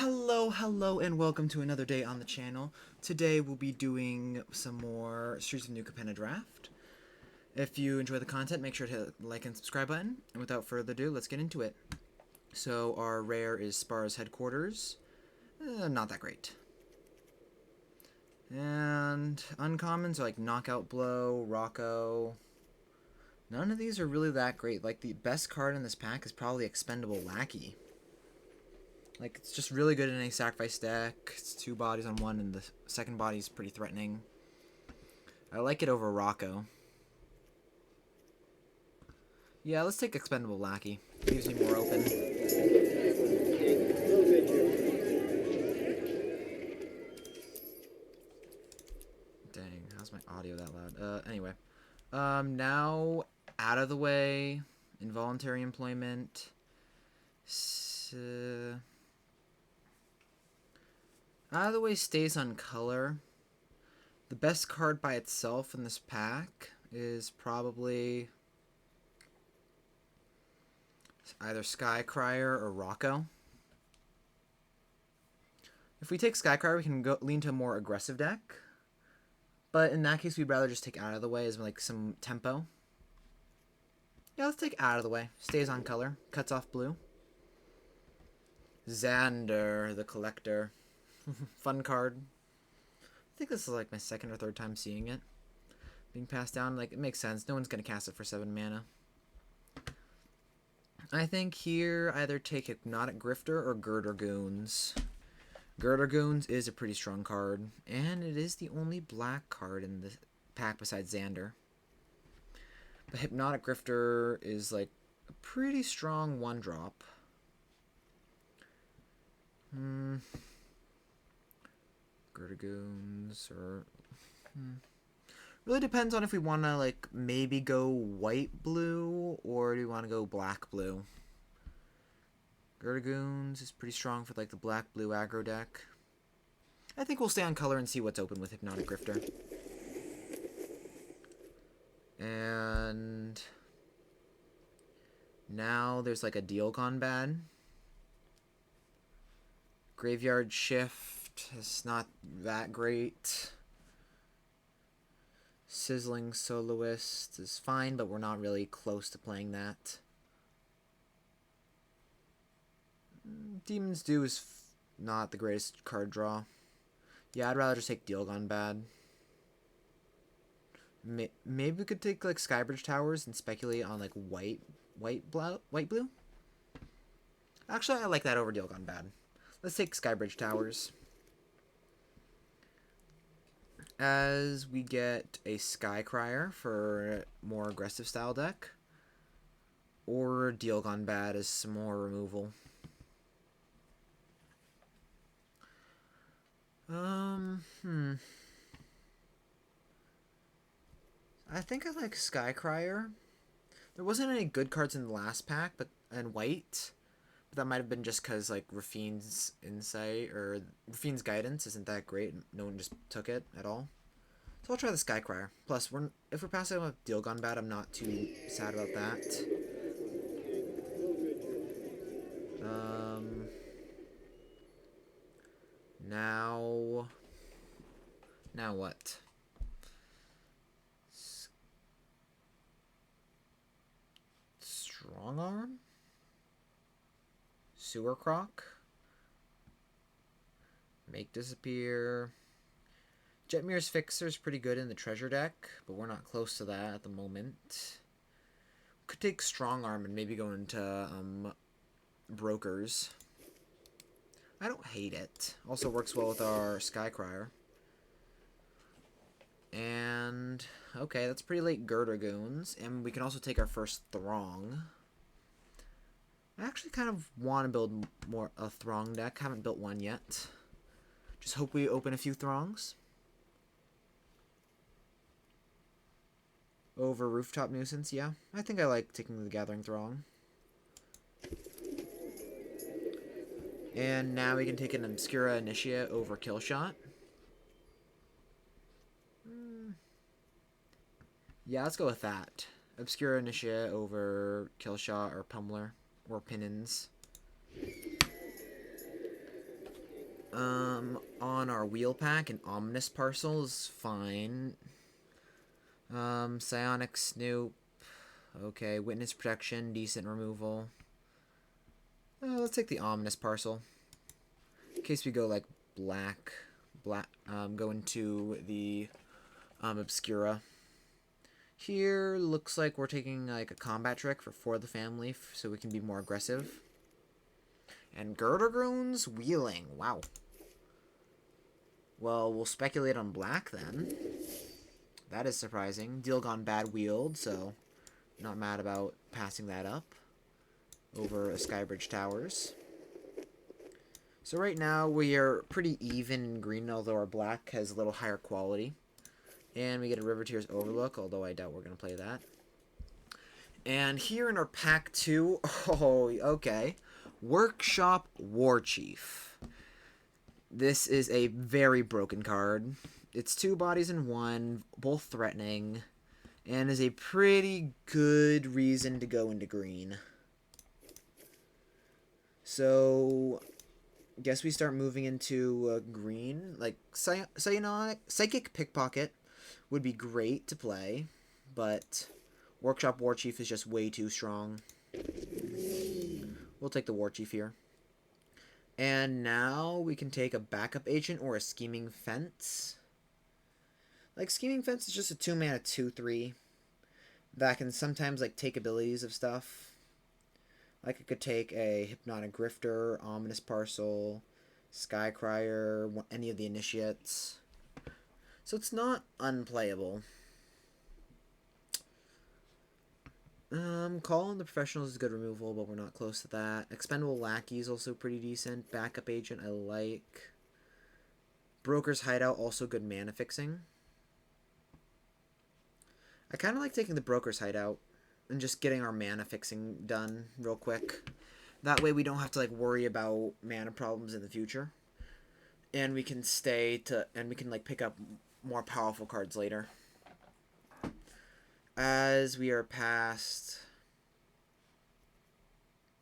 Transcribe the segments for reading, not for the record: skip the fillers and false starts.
Hello, and welcome to another day on the channel. Today we'll be doing some more Streets of New Capenna draft. If you enjoy the content, make sure to hit the like and subscribe button. And without further ado, let's get into it. So our rare is Spar's Headquarters. Not that great. And uncommons are like Knockout Blow, Rocco. None of these are really that great. Like, the best card in this pack is probably Expendable Lackey. Like, it's just really good in any sacrifice deck. It's 2 bodies on 1, and the second body is pretty threatening. I like it over Rocco. Yeah, let's take Expendable Lackey. Leaves me more open. Dang, how's my audio that loud? Anyway. Now, out of the way. Involuntary Employment. Out of the way stays on color. The best card by itself in this pack is probably either Skycrier or Rocco. If we take Skycrier, we can lean to a more aggressive deck. But in that case, we'd rather just take out of the way as like some tempo. Yeah, let's take out of the way. Stays on color. Cuts off blue. Xander, the Collector. Fun card. I think this is like my second or third time seeing it being passed down. Like, it makes sense. No one's going to cast it for 7 mana. I think here either take Hypnotic Grifter or Girder Goons. Girder Goons is a pretty strong card, and it is the only black card in the pack besides Xander. But Hypnotic Grifter is like a pretty strong 1-drop. Girder Goons or really depends on if we want to like maybe go white blue or do we want to go black blue. Girder Goons is pretty strong for like the black blue aggro deck. I think we'll stay on color and see what's open with Hypnotic Grifter. And now there's like a deal gone bad. Graveyard Shift is not that great. Sizzling Soloist is fine, but we're not really close to playing that. Demon's Due is not the greatest card draw. Yeah, I'd rather just take Deal Gone Bad. Maybe we could take like Skybridge Towers and speculate on like white blue. Actually, I like that over Deal Gone Bad. Let's take Skybridge Towers. As we get a Skycrier for a more aggressive style deck. Or Deal Gone Bad as some more removal. I think I like Skycrier. There wasn't any good cards in the last pack, and white. But that might have been just because like Rafine's Insight or Rafine's Guidance isn't that great. No one just took it at all. So I'll try the Skycrier. Plus, if we're passing with Deal Gone Bad, I'm not too sad about that. Now what? Strong Arm? Sewer Croc? Make Disappear. Jetmir's Fixer is pretty good in the treasure deck, but we're not close to that at the moment. Could take Strong Arm and maybe go into Brokers. I don't hate it. Also works well with our Skycrier. And okay, that's pretty late Girder Goons, and we can also take our first Throng. I actually kind of want to build more a Throng deck. Haven't built one yet. Just hope we open a few Throngs. Over Rooftop Nuisance, yeah. I think I like taking the Gathering Throng. And now we can take an Obscura Initiate over Killshot. Yeah, let's go with that. Obscura Initiate over Killshot or Pummeler or Pinnins. On our wheel pack, an ominous parcel is fine. Psionic Snoop. Okay, witness protection, decent removal. Let's take the ominous parcel. In case we go like black, go into the Obscura. Here looks like we're taking like a combat trick for the family, so we can be more aggressive. And Girdergroon's wheeling. Wow. Well, we'll speculate on black then. That is surprising. Deal gone bad wheeled, so not mad about passing that up over a Skybridge Towers. So right now we are pretty even in green, although our black has a little higher quality. And we get a River Tears Overlook, although I doubt we're going to play that. And here in our pack 2, oh, okay. Workshop Warchief. This is a very broken card. It's 2 bodies in 1, both threatening, and is a pretty good reason to go into green. So, guess we start moving into green. Like, Psychic Pickpocket would be great to play, but Workshop Warchief is just way too strong. We'll take the Warchief here. And now we can take a backup agent or a Scheming Fence. Like, Scheming Fence is just a 2-mana 2/3 that can sometimes like take abilities of stuff. Like, I could take a Hypnotic Grifter, Ominous Parcel, Skycrier, any of the Initiates. So it's not unplayable. Call on the Professionals is good removal, but we're not close to that. Expendable Lackey is also pretty decent. Backup Agent I like. Broker's Hideout, also good mana fixing. I kind of like taking the Broker's Hideout and just getting our mana fixing done real quick. That way we don't have to like worry about mana problems in the future. And we can like pick up more powerful cards later. As we are past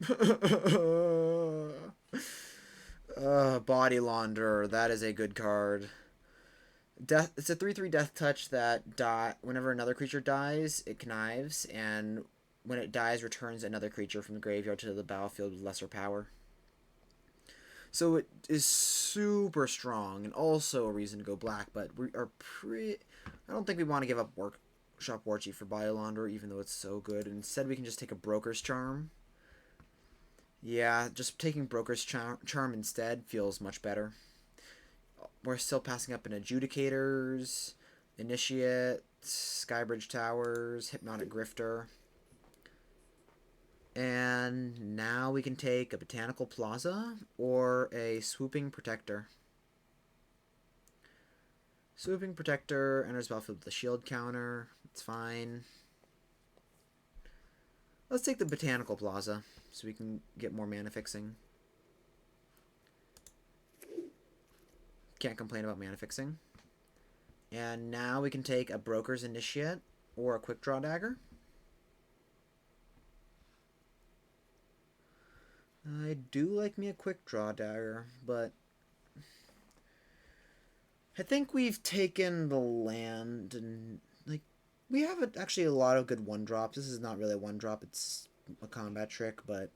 Body Launderer, that is a good card. It's a 3/3 death touch that whenever another creature dies, it connives, and when it dies, returns another creature from the graveyard to the battlefield with lesser power. So it is super strong, and also a reason to go black, but we are I don't think we want to give up Workshop Warchief for Body Launderer, even though it's so good. Instead, we can just take a Broker's Charm. Yeah, just taking Broker's Charm instead feels much better. We're still passing up an Adjudicators, Initiate, Skybridge Towers, Hypnotic Grifter. And now we can take a Botanical Plaza or a Swooping Protector. Swooping Protector enters battlefield with a shield counter. It's fine. Let's take the Botanical Plaza so we can get more mana fixing. Can't complain about mana fixing. And now we can take a Broker's Initiate or a Quick Draw Dagger. I do like me a Quick Draw Dagger, but I think we've taken the land, and like we have actually a lot of good 1-drops. This is not really a 1-drop, it's a combat trick, but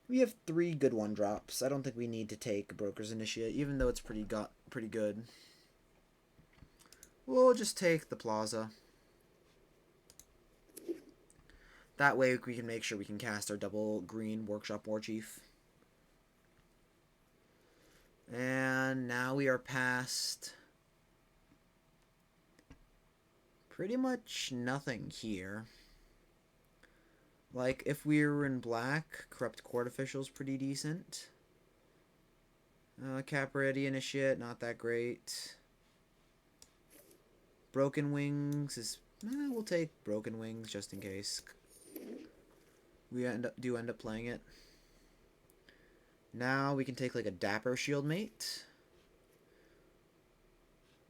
we have 3 good 1-drops. I don't think we need to take Broker's Initiate, even though it's pretty good. We'll just take the Plaza. That way we can make sure we can cast our double green Workshop Warchief. And now we are past pretty much nothing here. Like, if we were in black, Corrupt Court Official's pretty decent. Caparity Initiate, not that great. Broken Wings is... we'll take Broken Wings just in case. We do end up playing it. Now we can take like a Dapper Shieldmate.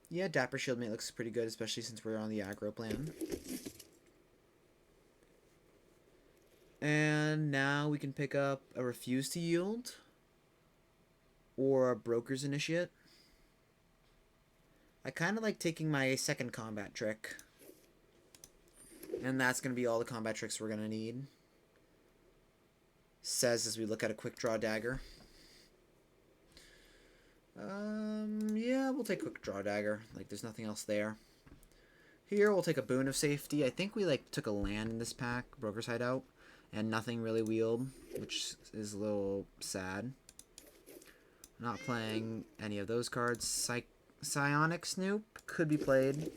Yeah, Dapper Shieldmate looks pretty good, especially since we're on the aggro plan. And now we can pick up a Refuse to Yield. or a Broker's Initiate. I kind of like taking my second combat trick. And that's going to be all the combat tricks we're going to need. Says as we look at a quick draw dagger. Yeah, we'll take quick draw dagger. Like, there's nothing else there. Here, we'll take a boon of safety. I think we, like, took a land in this pack, Broker's Hideout, and nothing really wheeled, which is a little sad. Not playing any of those cards. Psionic Snoop could be played.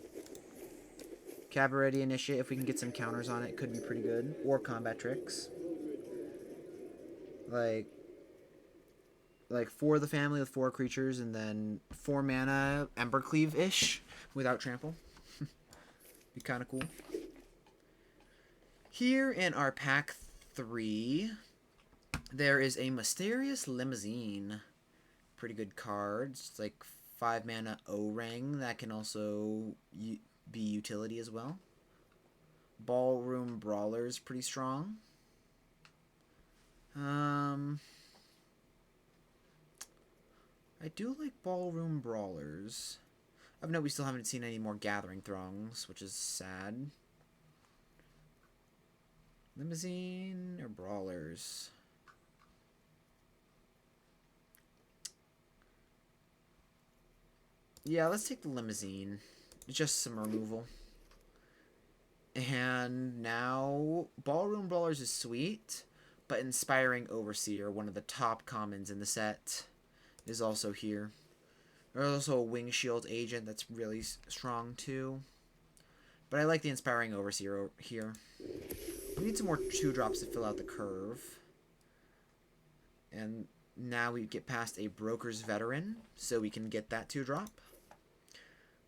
Cabaret Initiate, if we can get some counters on it, could be pretty good. Or combat tricks. Like 4 of the family with 4 creatures, and then 4 mana Embercleave-ish without trample. Be kind of cool. Here in our pack 3, there is a Mysterious Limousine. Pretty good card. It's like 5 mana Orang that can also be utility as well. Ballroom Brawler's pretty strong. I do like Ballroom Brawlers. I've noticed we still haven't seen any more Gathering Throngs, which is sad. Limousine or Brawlers? Yeah, let's take the Limousine. Just some removal. And now, Ballroom Brawlers is sweet, but Inspiring Overseer, one of the top commons in the set, is also here. There's also a Wing Shield Agent that's really strong too. But I like the Inspiring Overseer here. We need some more 2-drops to fill out the curve. And now we get past a Broker's Veteran, so we can get that 2-drop.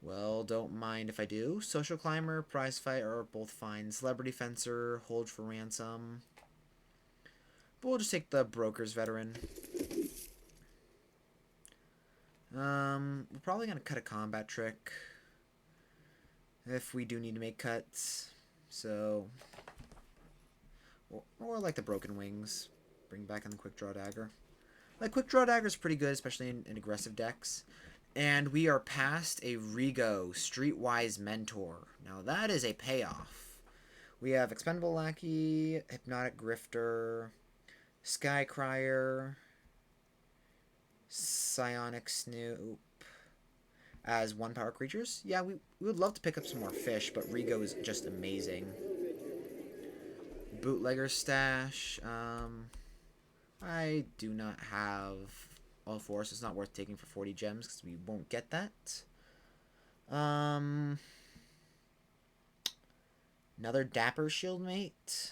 Well, don't mind if I do. Social Climber, Prize Fight are both fine. Celebrity Fencer, Hold for Ransom. But we'll just take the Broker's Veteran. We're probably going to cut a combat trick if we do need to make cuts. So, or like the Broken Wings. Bring back in the Quick Draw Dagger. Like, Quick Draw Dagger is pretty good, especially in aggressive decks. And we are past a Rigo, Streetwise Mentor. Now that is a payoff. We have Expendable Lackey, Hypnotic Grifter, Skycrier, Psionic Snoop as 1-power creatures. Yeah, we would love to pick up some more fish, but Rigo is just amazing. Bootlegger Stash. I do not have all 4, so it's not worth taking for 40 gems because we won't get that. Another Dapper Shieldmate.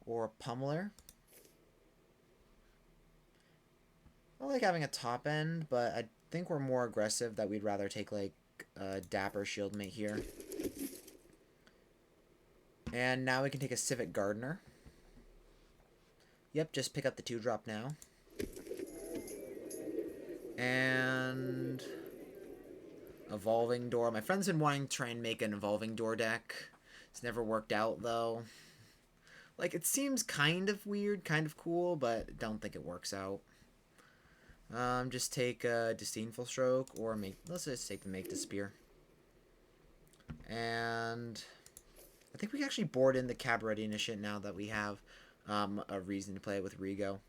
Or a Pummeler. I like having a top end, but I think we're more aggressive that we'd rather take like a Dapper Shieldmate here. And now we can take a Civic Gardener. Yep, just pick up the 2-drop now. And Evolving Door. My friend's been wanting to try and make an Evolving Door deck. It's never worked out though. Like, it seems kind of weird, kind of cool, but don't think it works out. Just take a Disdainful Stroke, or let's just take the Make the Spear. And I think we can actually board in the Cabaret Initiate now that we have a reason to play it with Rigo.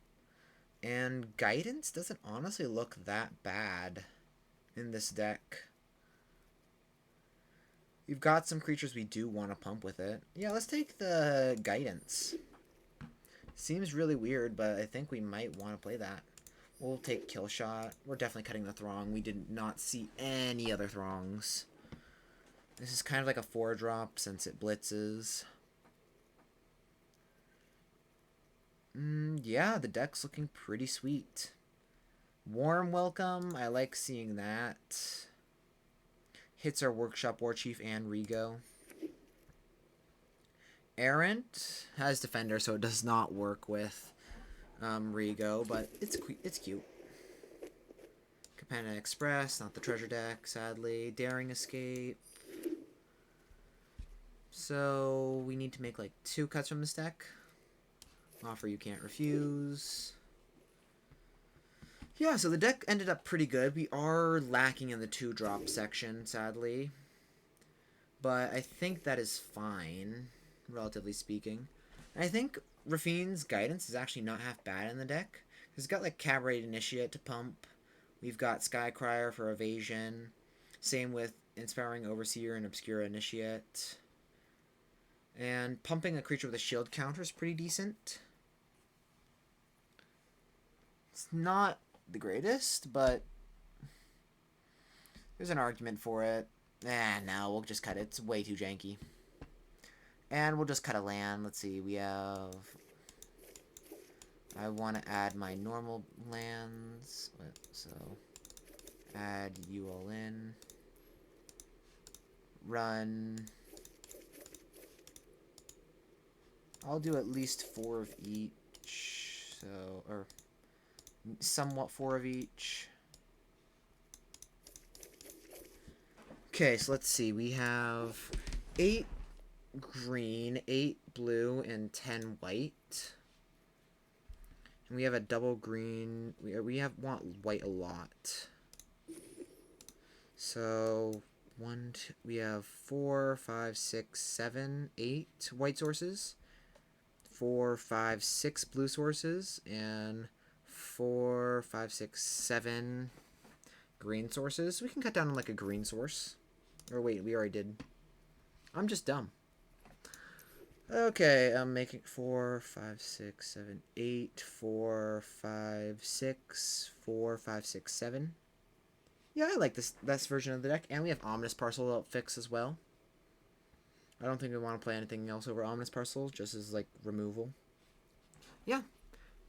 And Guidance doesn't honestly look that bad in this deck. We've got some creatures we do want to pump with it. Yeah, let's take the Guidance. Seems really weird, but I think we might want to play that. We'll take Kill Shot. We're definitely cutting the Throng. We did not see any other Throngs. This is kind of like a 4-drop since it blitzes. Yeah, the deck's looking pretty sweet. Warm Welcome. I like seeing that. Hits our Workshop Warchief and Rigo. Errant has Defender, so it does not work with Rigo, but it's cute. Capenna Express, not the treasure deck, sadly. Daring Escape. So we need to make like 2 cuts from this deck. Offer you can't refuse. Yeah, so the deck ended up pretty good. We are lacking in the 2-drop section, sadly. But I think that is fine, relatively speaking. And I think Rafine's Guidance is actually not half bad in the deck. It's got like Cabaret Initiate to pump. We've got Skycrier for evasion. Same with Inspiring Overseer and Obscura Initiate. And pumping a creature with a shield counter is pretty decent. It's not the greatest, but there's an argument for it. No, we'll just cut it. It's way too janky. And we'll just cut a land. Let's see, we have... I want to add my normal lands. So, add you all in. Run. I'll do at least 4 of each. So, or somewhat 4 of each. Okay, so let's see. We have 8 green, 8 blue, and 10 white. And we have a double green. We want white a lot. So we have 4, 5, 6, 7, 8 white sources, 4, 5, 6 blue sources, and 4, 5, 6, 7 green sources. We can cut down on like a green source. Or wait, we already did. I'm just dumb. Okay, I'm making 4, 5, 6, 7, 8, 4, 5, 6, 4, 5, 6, 7. Yeah, I like this version of the deck. And we have Ominous Parcel to fix as well. I don't think we want to play anything else over Ominous Parcel, just as like removal. Yeah,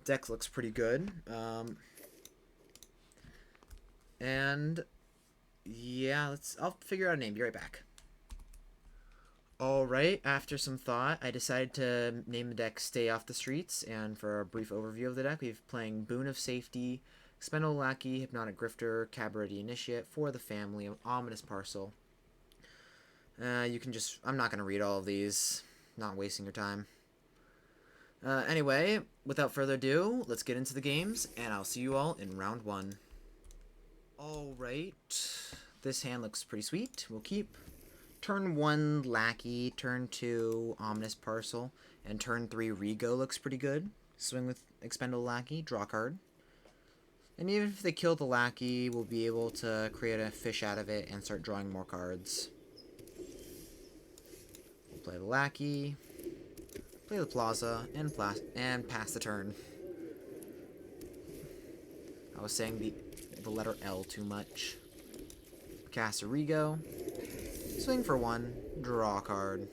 deck looks pretty good. And yeah, I'll figure out a name. Be right back. Alright, after some thought, I decided to name the deck Stay Off the Streets, and for a brief overview of the deck, we've playing Boon of Safety, Expendable Lackey, Hypnotic Grifter, Cabaret Initiate, For the Family, Ominous Parcel. You can just... I'm not going to read all of these, not wasting your time. Anyway, without further ado, let's get into the games, and I'll see you all in round 1. Alright, this hand looks pretty sweet. We'll keep... Turn 1, Lackey. Turn 2, Ominous Parcel. And turn 3, Rego looks pretty good. Swing with Expendable Lackey. Draw a card. And even if they kill the Lackey, we'll be able to create a fish out of it and start drawing more cards. We'll play the Lackey. Play the Plaza. And pass the turn. I was saying the letter L too much. Cast a Rego. Swing for 1, draw a card.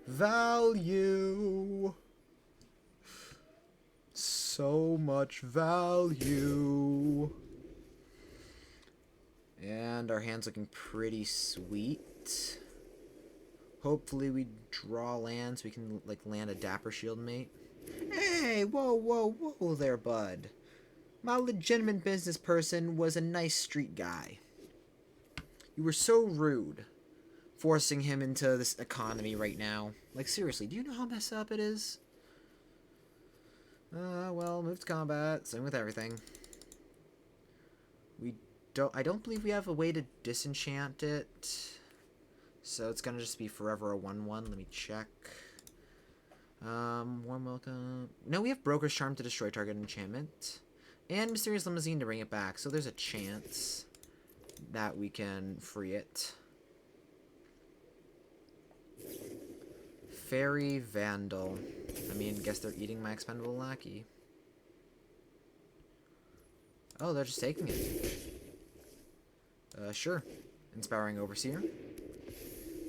Value. So much value. And our hand's looking pretty sweet. Hopefully we draw lands. We can like land a Dapper Shield Mate. Hey, whoa, whoa, whoa there, bud. My legitimate business person was a nice street guy. You were so rude. Forcing him into this economy right now. Like, seriously, do you know how messed up it is? Well, move to combat. Same with everything. I don't believe we have a way to disenchant it. So it's gonna just be forever a 1/1. Let me check. Warm welcome. No, we have Broker's Charm to destroy target enchantment. And Mysterious Limousine to bring it back. So there's a chance that we can free it. Fairy Vandal. I mean, guess they're eating my Expendable Lackey. Oh, they're just taking it. Sure. Inspiring Overseer.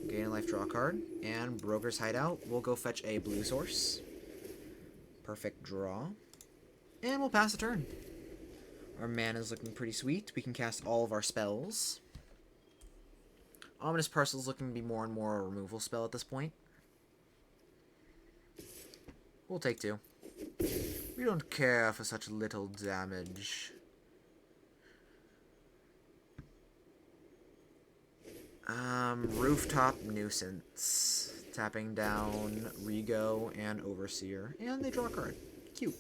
Gain a life, draw a card. And Broker's Hideout. We'll go fetch a blue source. Perfect draw. And we'll pass the turn. Our mana's looking pretty sweet. We can cast all of our spells. Ominous Parcel's looking to be more and more a removal spell at this point. We'll take 2. We don't care for such little damage. Rooftop Nuisance. Tapping down Rego and Overseer. And they draw a card. Cute.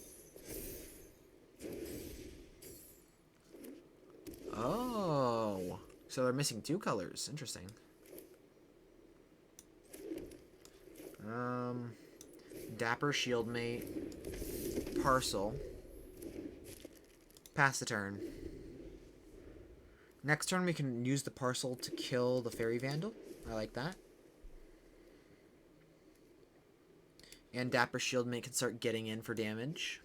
Oh, so they're missing 2 colors. Interesting. Dapper Shieldmate. Parcel. Pass the turn. Next turn we can use the parcel to kill the Fairy Vandal. I like that. And Dapper Shieldmate can start getting in for damage.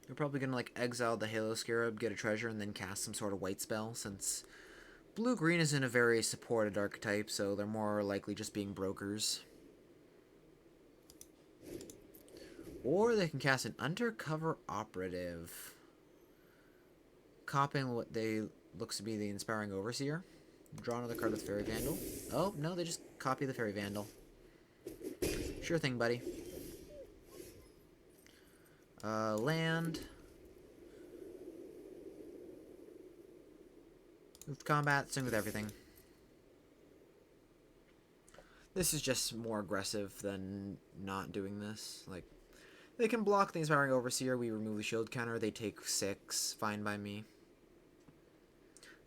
We're probably going to like exile the Halo Scarab, get a treasure, and then cast some sort of white spell, since blue-green isn't a very supported archetype, so they're more likely just being brokers. Or they can cast an Undercover Operative, copying what they looks to be the Inspiring Overseer. Draw another card with Fairy Vandal. Oh, no, they just copy the Fairy Vandal. Sure thing, buddy. Land. Move to combat, swing with everything. This is just more aggressive than not doing this. Like, they can block the Inspiring Overseer, we remove the shield counter, they take 6, fine by me.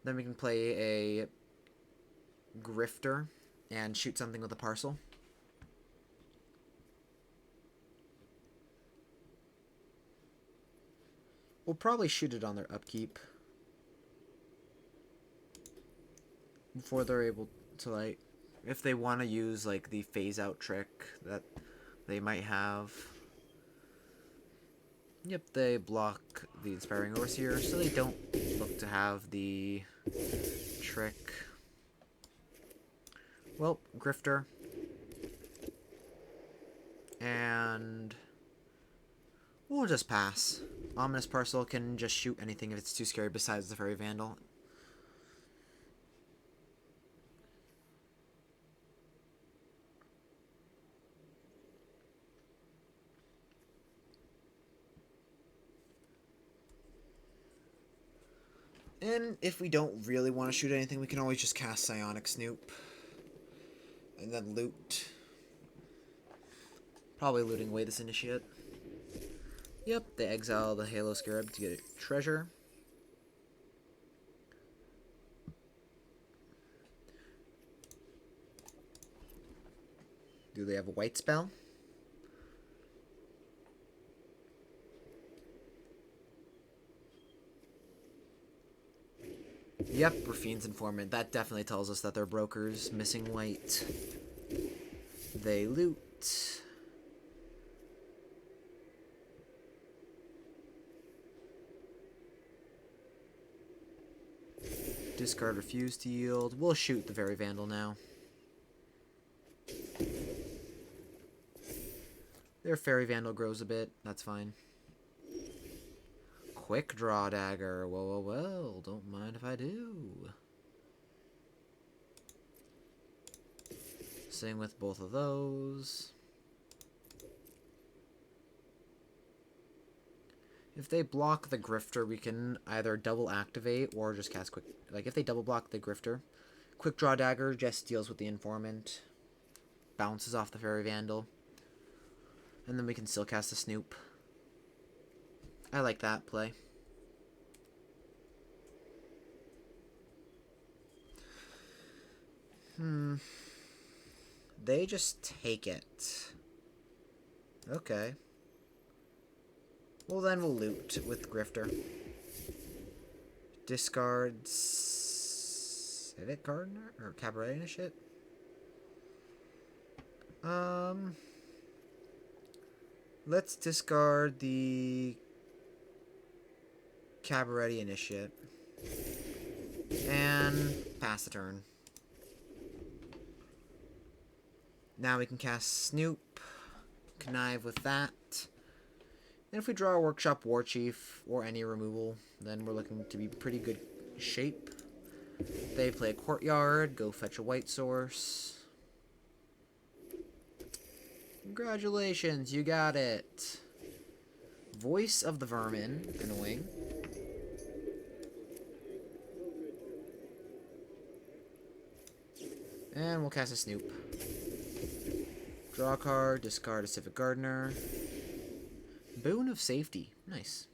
Then we can play a Grifter and shoot something with a parcel. We'll probably shoot it on their upkeep before they're able to, like, if they want to use, like, the phase-out trick that they might have. Yep, they block the Inspiring Overseer, so they don't look to have the trick. Well, Grifter. And we'll just pass. Ominous Parcel can just shoot anything if it's too scary besides the Fairy Vandal. And if we don't really want to shoot anything, we can always just cast Psionic Snoop. And then loot. Probably looting away this Initiate. Yep, they exile the Halo Scarab to get a treasure. Do they have a white spell? Yep, Rafine's Informant. That definitely tells us that they're brokers. Missing white. They loot. Discard, refuse to yield. We'll shoot the Fairy Vandal now. Their Fairy Vandal grows a bit. That's fine. Quick Draw Dagger. Well. Don't mind if I do. Same with both of those. If they block the Grifter, we can either double activate or just cast quick. Like, if they double block the Grifter, Quick Draw Dagger just deals with the Informant, bounces off the Fairy Vandal, and then we can still cast a Snoop. I like that play. They just take it. Okay. Well, then we'll loot with Grifter. Discard Civic Gardener or Cabaret Initiate. Let's discard the Cabaret Initiate and pass the turn. Now we can cast Snoop, connive with that. And if we draw a Workshop War Chief or any removal, then we're looking to be pretty good shape. They play a Courtyard, go fetch a white source. Congratulations, you got it. Voice of the Vermin, annoying. And we'll cast a Snoop. Draw a card, discard a Civic Gardener. Boon of Safety. Nice.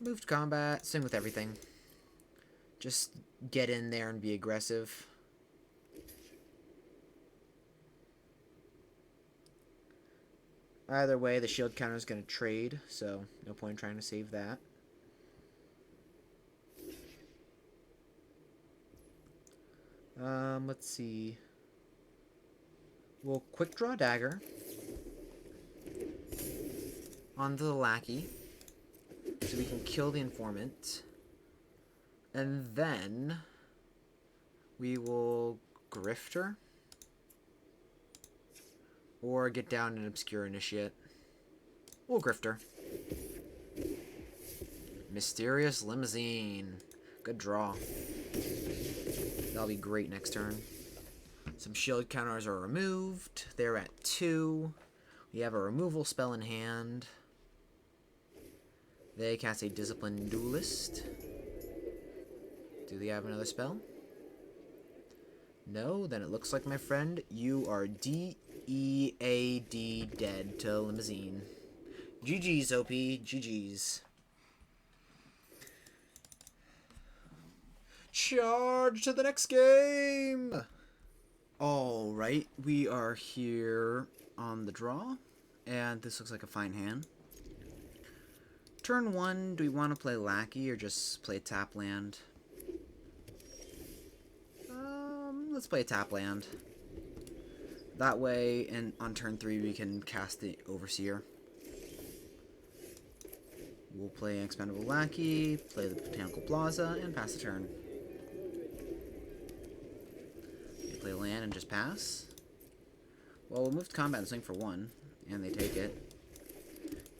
Move to combat. Same with everything. Just get in there and be aggressive. Either way, the shield counter is going to trade, so no point in trying to save that. Let's see. We'll quick draw dagger onto the lackey so we can kill the informant. And then we will grifter or get down an obscure initiate. We'll grifter. Mysterious limousine. Good draw. That'll be great next turn. Some shield counters are removed. They're at 2. We have a removal spell in hand. They cast a Disciplined Duelist. Do they have another spell? No, then it looks like, my friend, you are D-E-A-D dead to Limousine. GG's, OP. GG's. Charge to the next game! Alright, we are here on the draw, and this looks like a fine hand. Turn 1, do we want to play Lackey or just play tap land? Let's play tap land. That way, and on turn 3, we can cast the Overseer. We'll play Expendable Lackey, play the Botanical Plaza, and pass the turn. They play land and just pass. Well, we'll move to combat and swing for 1, and they take it.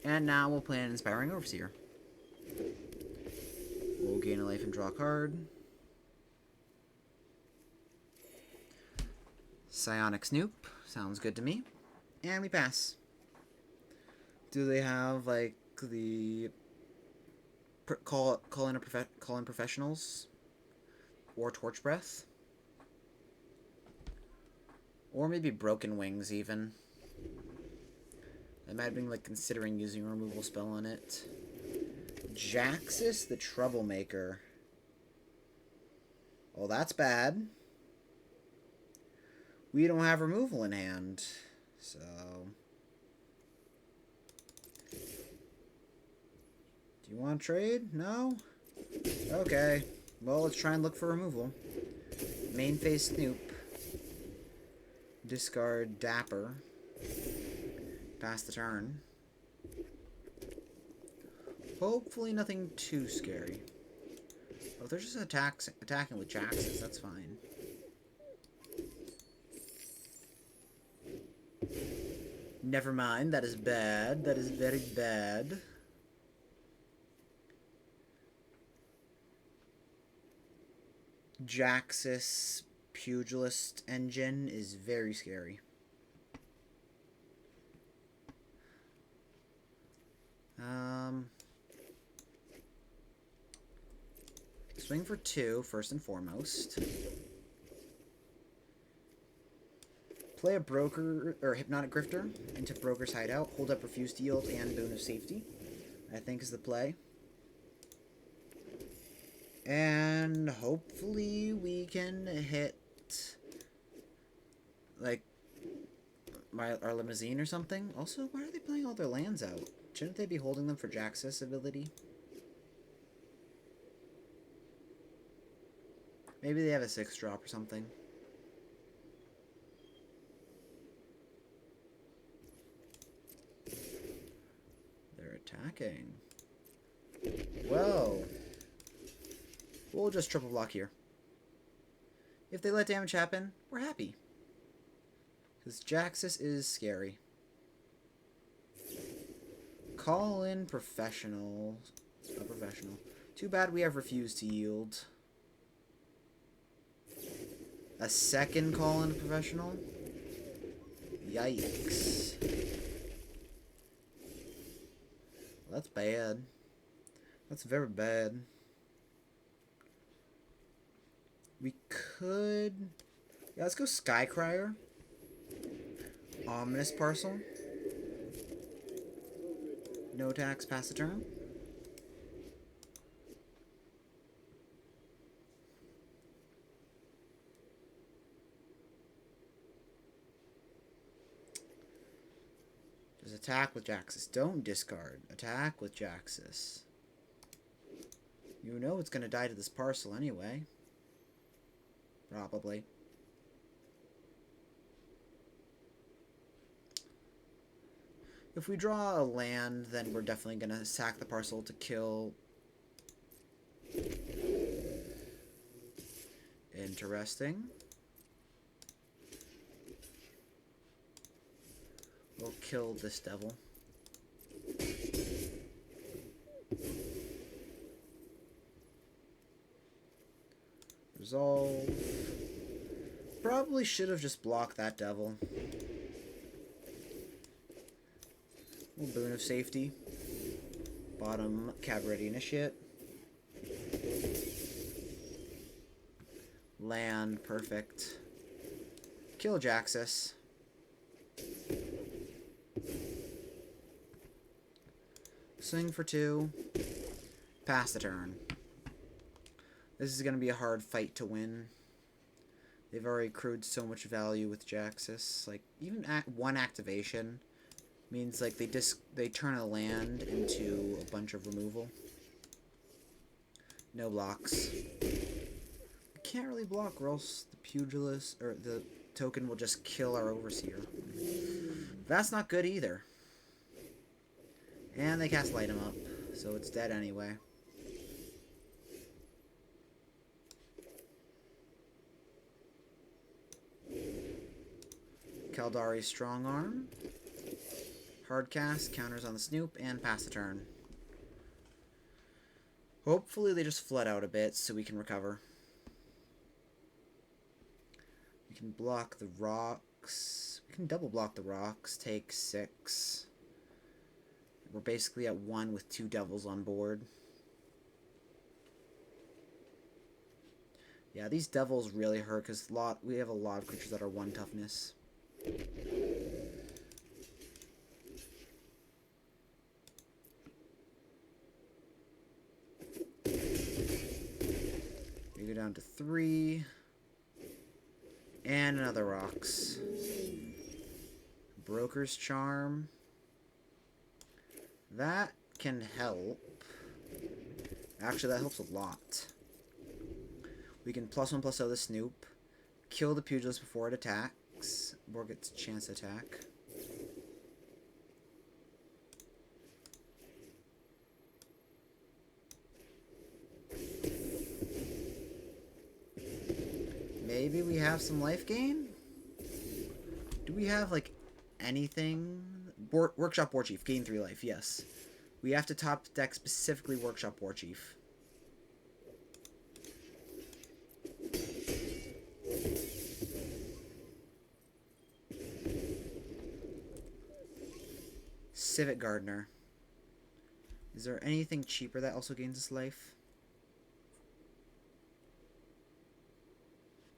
And now we'll play an Inspiring Overseer. We'll gain a life and draw a card. Psionic Snoop. Sounds good to me. And we pass. Do they have, like, the... Call in Professionals? Or Torch Breath? Or maybe Broken Wings, even. I might have been, like, considering using a removal spell on it. Jaxus the Troublemaker. Well, that's bad. We don't have removal in hand, so... Do you want to trade? No? Okay. Well, let's try and look for removal. Main phase Snoop. Discard Dapper. Pass the turn. Hopefully nothing too scary. Oh, if they're just attacking with Jaxus, that's fine. Never mind, that is bad. That is very bad. Jaxus Pugilist Engine is very scary. Swing for 2, first and foremost. Play a Broker, or Hypnotic Grifter into Broker's Hideout. Hold up Refuse to Yield and Boon of Safety, I think is the play. And hopefully we can hit, like, our Limousine or something. Also, why are they playing all their lands out? Shouldn't they be holding them for Jaxus ability? Maybe they have a 6-drop or something. They're attacking. Well, we'll just triple block here. If they let damage happen, we're happy. Because Jaxus is scary. Call in Professional. A Professional. Too bad we have Refuse to Yield. A second call in Professional? Yikes. That's bad. That's very bad. We could... Yeah, let's go Skycrier. Ominous Parcel. No attacks, pass the turn. Just attack with Jaxus. Don't discard. Attack with Jaxus. You know it's going to die to this parcel anyway. Probably. If we draw a land, then we're definitely going to sack the parcel to kill. Interesting. We'll kill this devil. Resolve. Probably should have just blocked that devil. Little boon of safety. Bottom Cabaret Initiate. Land, perfect. Kill Jaxus. Swing for 2. Pass the turn. This is going to be a hard fight to win. They've already accrued so much value with Jaxus. Like, even one activation means, like, they turn a land into a bunch of removal. No blocks. We can't really block, or else the pugilist, or the token will just kill our Overseer. That's not good either. And they cast Light him up, so it's dead anyway. Kaldari Strongarm. Hardcast, counters on the Snoop, and pass the turn. Hopefully they just flood out a bit so we can recover. We can block the rocks. We can double block the rocks, take 6. We're basically at 1 with 2 devils on board. Yeah, these devils really hurt because we have a lot of creatures that are 1 toughness. We go down to 3. And another rocks. Broker's Charm. That can help. Actually, that helps a lot. We can +1/+0 the Snoop. Kill the Pugilist before it attacks. Or gets a chance to attack. Maybe we have some life gain? Do we have, like, anything? Workshop Warchief, gain 3 life, yes. We have to top deck specifically Workshop Warchief. Civic Gardener. Is there anything cheaper that also gains us life?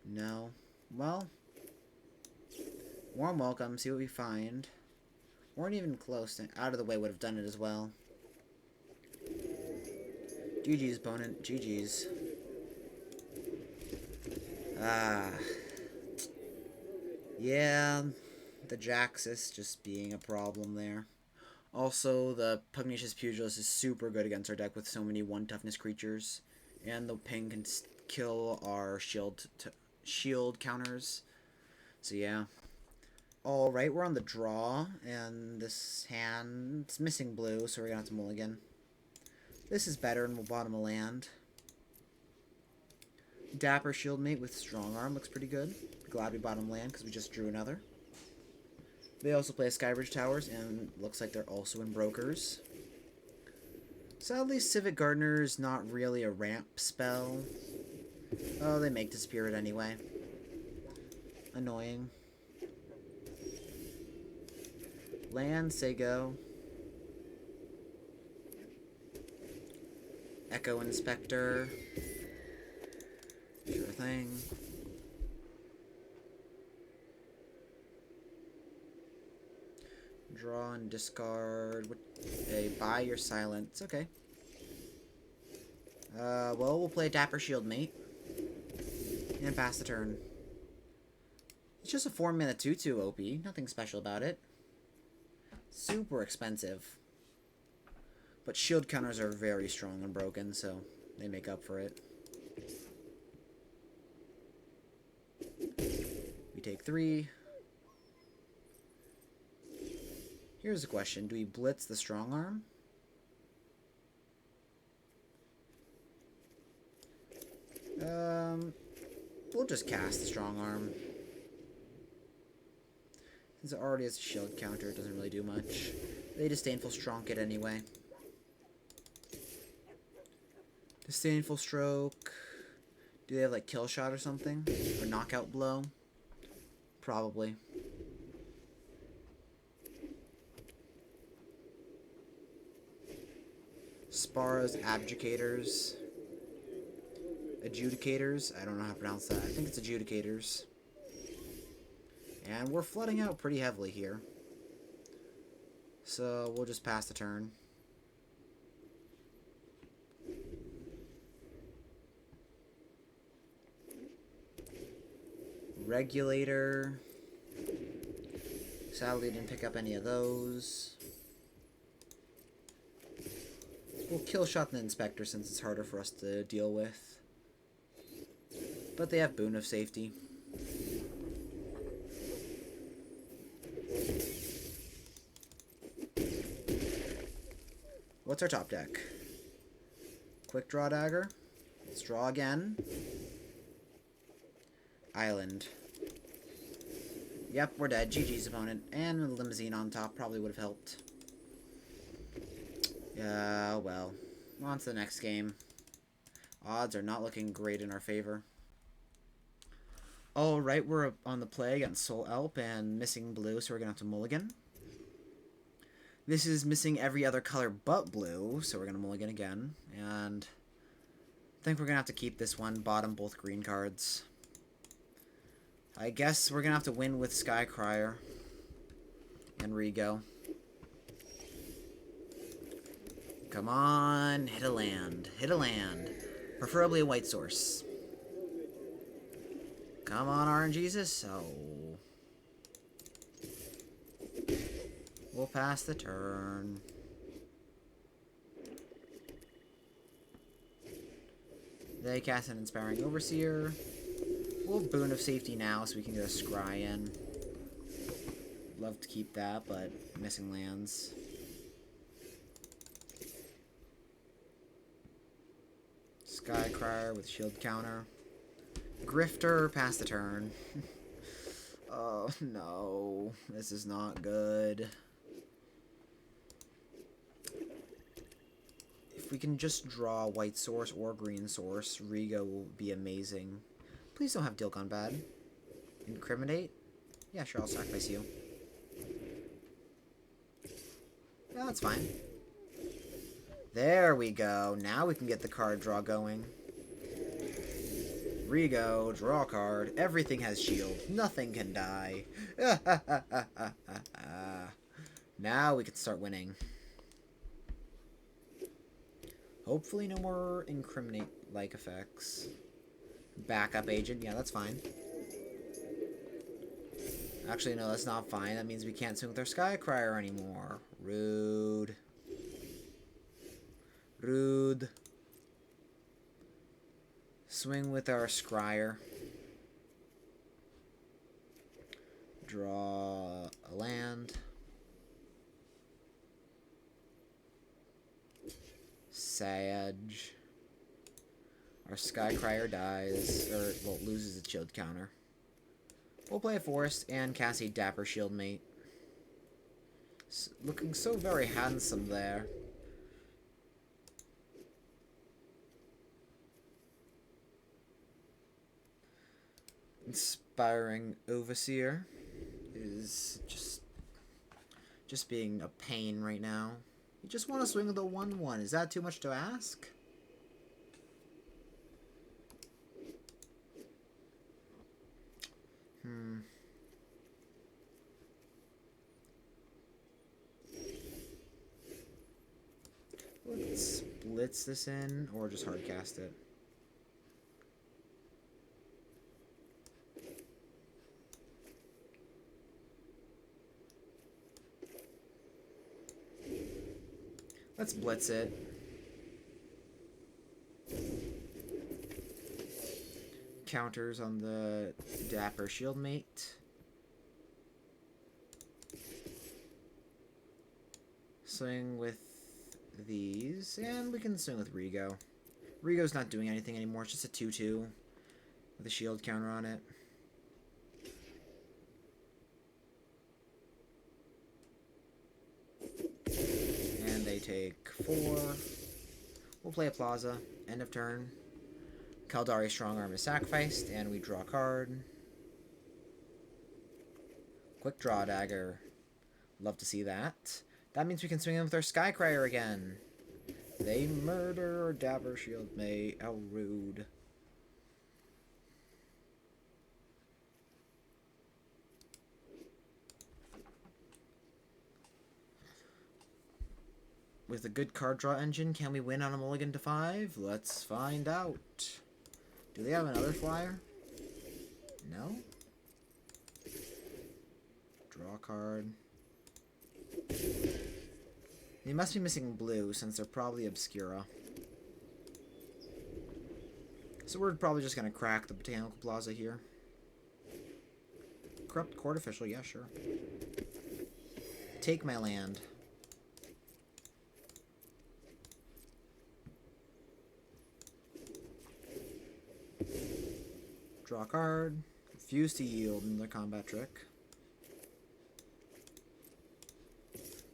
No. Well, warm welcome, see what we find. Weren't even close. Out of the way would have done it as well. GG's, opponent. GG's. Yeah, the Jaxus just being a problem there. Also, the Pugnacious Pugilist is super good against our deck with so many 1 toughness creatures. And the ping can kill our shield counters. So yeah. Alright, we're on the draw, and this hand's missing blue, so we're gonna have to mulligan. This is better, and we'll bottom a land. Dapper Shieldmate with Strongarm looks pretty good. Glad we bottom land, because we just drew another. They also play Skybridge Towers, and looks like they're also in Brokers. Sadly, Civic Gardener is not really a ramp spell. Oh, they make Disappear it anyway. Annoying. Land, say go. Echo Inspector. Sure thing. Draw and discard. Buy your silence. Okay. Well, we'll play Dapper Shield Mate. And pass the turn. It's just a 4-mana 2/2 OP. Nothing special about it. Super expensive. But shield counters are very strong and broken, so they make up for it. We take 3. Here's a question. Do we blitz the strong arm? We'll just cast the strong arm. Since it already has a shield counter, it doesn't really do much. They Disdainful Stronk it anyway. Disdainful Stroke. Do they have like Kill Shot or something? Or Knockout Blow? Probably. Sparrow's Abjugators. Adjudicators? I don't know how to pronounce that. I think it's Adjudicators. And we're flooding out pretty heavily here. So we'll just pass the turn. Regulator. Sadly, didn't pick up any of those. We'll kill shot the Inspector since it's harder for us to deal with. But they have Boon of Safety. What's our top deck? Quick Draw Dagger. Let's draw again. Island. Yep, we're dead. GG's opponent. And a Limousine on top probably would have helped. Yeah, well. On to the next game. Odds are not looking great in our favor. Alright, we're on the play against Soul Elp and missing blue, so we're going to have to mulligan. This is missing every other color but blue, so we're going to mulligan again. And I think we're going to have to keep this one, bottom both green cards. I guess we're going to have to win with Skycrier and Rego. Come on, hit a land. Hit a land. Preferably a white source. Come on, RNGesus. Oh. We'll pass the turn. They cast an Inspiring Overseer. We'll Boon of Safety now so we can get a Scry in. Love to keep that, but missing lands. Skycrier with shield counter. Grifter, pass the turn. Oh, no. This is not good. If we can just draw white source or green source, Rego will be amazing. Please don't have Deal Gone Bad. Incriminate? Yeah, sure, I'll sacrifice you. Yeah, that's fine. There we go. Now we can get the card draw going. Rego, draw a card. Everything has shield. Nothing can die. Now we can start winning. Hopefully no more Incriminate-like effects. Backup agent. Yeah, that's fine. Actually, no, that's not fine. That means we can't swing with our Skycrier anymore. Rude. Rude. Swing with our Scryer. Draw a land. Sage. Our Skycrier dies, or, well, loses its shield counter. We'll play a Forest and cast a Dapper Shield Mate. Looking so very handsome there. Inspiring Overseer is just being a pain right now. You just want to swing with a 1/1. Is that too much to ask? Let's blitz this in, or just hardcast it. Let's blitz it. Counters on the Dapper Shieldmate. Swing with these, and we can swing with Rego. Rego's not doing anything anymore, it's just a 2-2 with a shield counter on it. And they take 4. We'll play a Plaza. End of turn. Kaldari's Strongarm is sacrificed, and we draw a card. Quick Draw Dagger. Love to see that. That means we can swing in with our Skycrier again. They murder Dapper Shieldmate. How rude. With a good card draw engine, can we win on a mulligan to 5? Let's find out. Do they have another flyer? No? Draw a card. They must be missing blue, since they're probably Obscura. So we're probably just going to crack the Botanical Plaza here. Corrupt Court Official, yeah, sure. Take my land. Draw a card. Refuse to yield in their combat trick.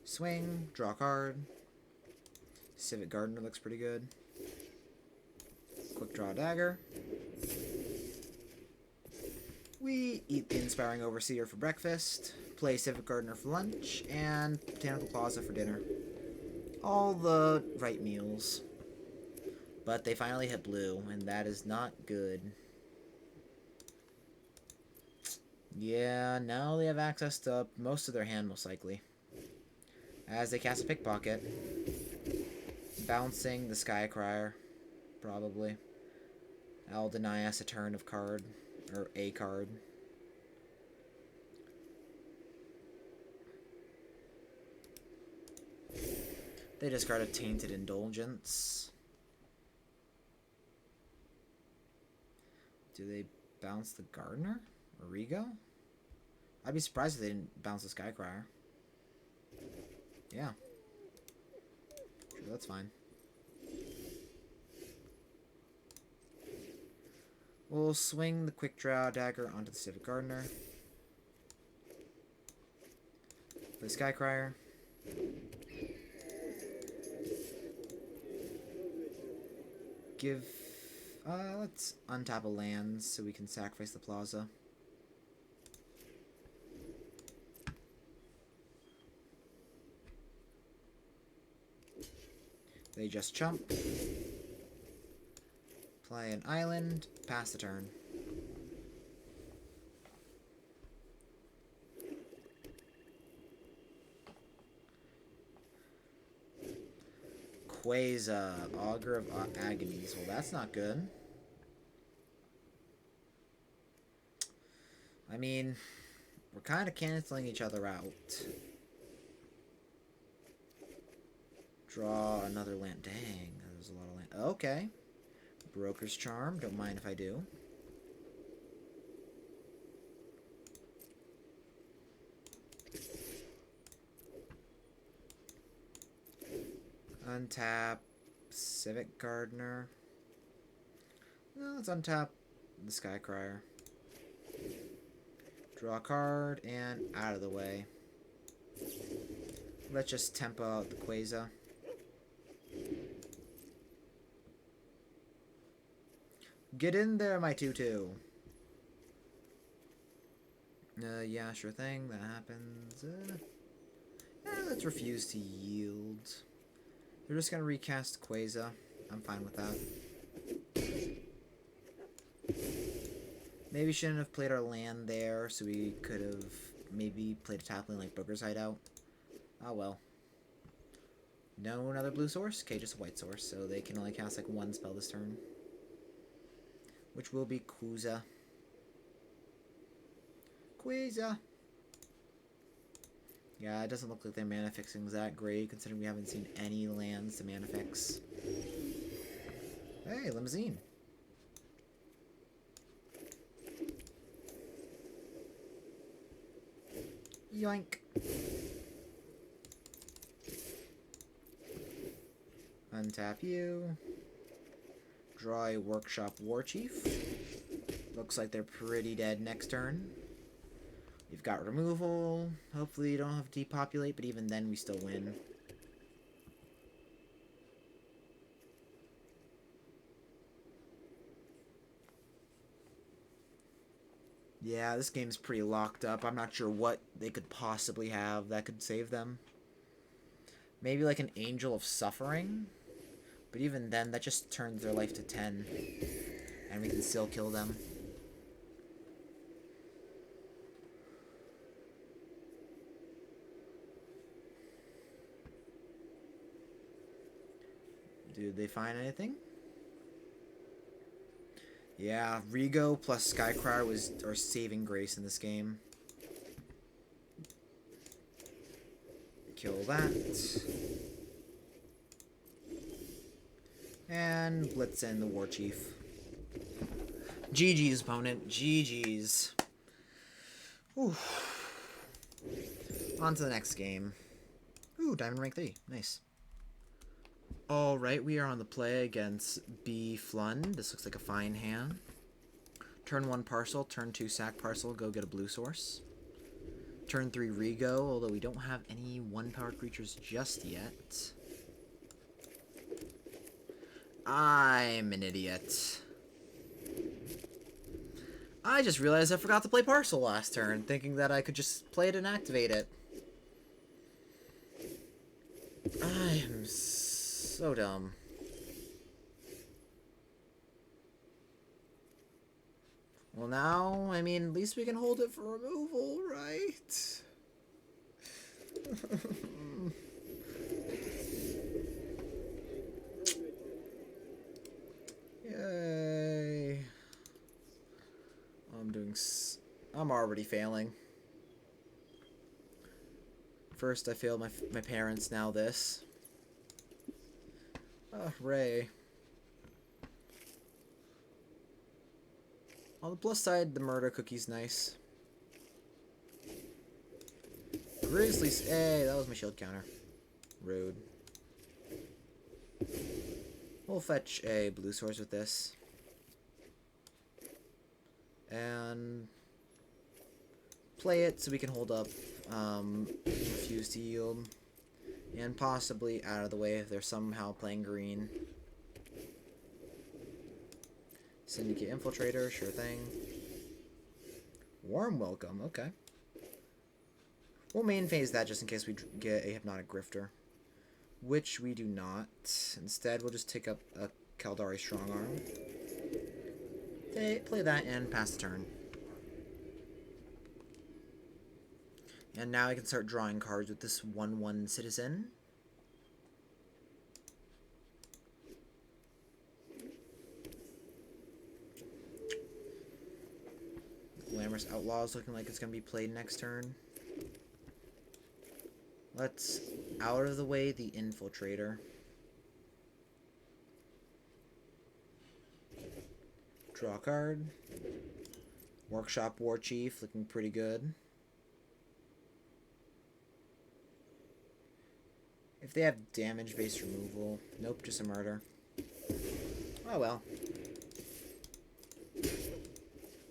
Swing. Draw a card. Civic Gardener looks pretty good. Quick draw dagger. We eat the Inspiring Overseer for breakfast. Play Civic Gardener for lunch. And Botanical Plaza for dinner. All the right meals. But they finally hit blue, and that is not good. Yeah, now they have access to most of their hand, most likely. As they cast a Pickpocket. Bouncing the Skycrier, probably. That'll deny us a turn of card, or a card. They discard a Tainted Indulgence. Do they bounce the Gardener? Or Rego? I'd be surprised if they didn't bounce the Skycrier. Yeah. Sure, that's fine. We'll swing the Quick Draw Dagger onto the Civic Gardener. The Skycrier. Give... let's untap a land so we can sacrifice the Plaza. They just chump. Play an island. Pass the turn. Quasar, Augur of Agonies. Well, that's not good. I mean, we're kind of canceling each other out. Draw another land. Dang, there's a lot of land. Okay. Broker's Charm. Don't mind if I do. Untap Civic Gardener. No, let's untap the Skycrier. Draw a card, and out of the way. Let's just tempo out the Quasar. Get in there, my 2-2. Yeah, sure thing. That happens. Let's refuse to yield. They're just gonna recast Quasar. I'm fine with that. Maybe shouldn't have played our land there, so we could have maybe played a tap lane like Booker's Hideout. Oh well. No, another blue source? Okay, just a white source, so they can only cast like one spell this turn. Which will be Kuza. Quasar. Yeah, it doesn't look like their mana fixing's that great, considering we haven't seen any lands to mana fix. Hey, Limousine. Yoink. Untap you. Draw a Workshop Warchief. Looks like they're pretty dead next turn. We've got removal. Hopefully you don't have to depopulate, but even then we still win. Yeah, this game's pretty locked up. I'm not sure what they could possibly have that could save them. Maybe like an Angel of Suffering? But even then, that just turns their life to 10. And we can still kill them. Did they find anything? Yeah, Rego plus Skycryer was our saving grace in this game. Kill that. And blitz in the Warchief. GG's, opponent. GG's. Ooh. On to the next game. Ooh, Diamond rank 3. Nice. Alright, we are on the play against B. Flund. This looks like a fine hand. Turn 1 Parcel, turn 2 Sack Parcel, go get a blue source. Turn 3 Rego, although we don't have any 1-power creatures just yet. I'm an idiot. I just realized I forgot to play Parcel last turn, thinking that I could just play it and activate it. I am so dumb. Well now, I mean, at least we can hold it for removal, right? Yay. I'm already failing. First I failed my parents, now this. Hooray. On the plus side, the murder cookie's nice. Grizzly, hey, that was my shield counter. Rude. We'll fetch a blue source with this. And play it so we can hold up, refuse to yield. And possibly out of the way if they're somehow playing green. Syndicate Infiltrator, sure thing. Warm Welcome, okay. We'll main phase that just in case we get a Hypnotic Grifter. Which we do not. Instead, we'll just take up a Kaldari Strongarm. Play that and pass the turn. And now I can start drawing cards with this 1/1 Citizen. Glamorous Outlaws looking like it's going to be played next turn. Let's out of the way the Infiltrator. Draw a card. Workshop Warchief looking pretty good. If they have damage-based removal, nope, just a murder. Oh well.